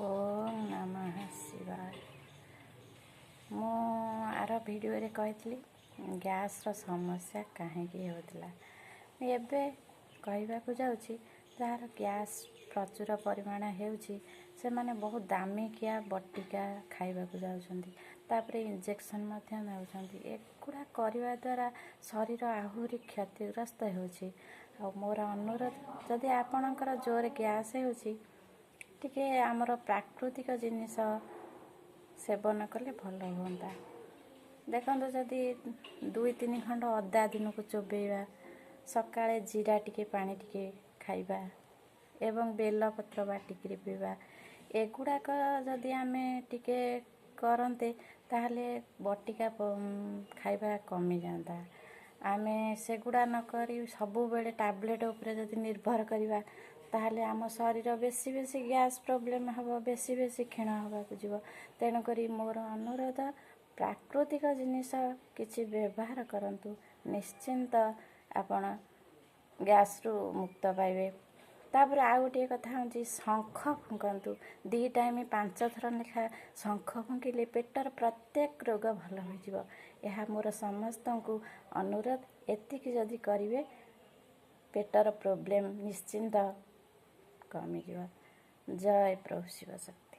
ओम नमः शिवाय। मु आर भिडियो रे कही गैस रो समस्या कहीं होता एबे कहवाक जाऊँगी जार गैस प्रचुर परिमाण होउची से माने बहुत दामिकिया बटिका खाइबाक जाउछंती तापर इंजेक्शन नौछंती एगुड़ा करने द्वारा शरीर आहुरी क्षतिग्रस्त होउची। मोर अनुरोध जदि आपणकर जोर गैस होउची टिके आमर प्राकृतिक जिनिस सेवन कले भल हुंता। देखो जदि 2-3 खंड अदा दिन को चोबेवा सकाळे जीरा टिके पानी टिके खाइबा एवं बेलपत्र बाटिकी पीवा एगुड़ाक जदि आमे टिके करते ताहले बटिका खाइबा कमी जाता। आमे सेगुड़ा नकरी सबु बेले टैबलेट उपरे जदि निर्भर करिबा ताहले आम शरीर बेसी बेसी गैस प्रॉब्लम हबो बेसी बेसी क्षीण होबाक जीव। तेणुक मोर अनुरोध प्राकृतिक जिनिस किछि व्यवहार करंतु निश्चिंत आपण गैस रु मुक्त पाइबे। तापर आ गोटे कथा हूँ शंख फुंकतु 2 टाइम 5 थर लेखा शंख फुंकिले पेटर प्रत्येक रोग भल हो। यह मोर समस्त को अनुरोध एतिक जदि करिवे पेटर प्रॉब्लम निश्चिंत कमी। जय प्रभु शिव शक्ति।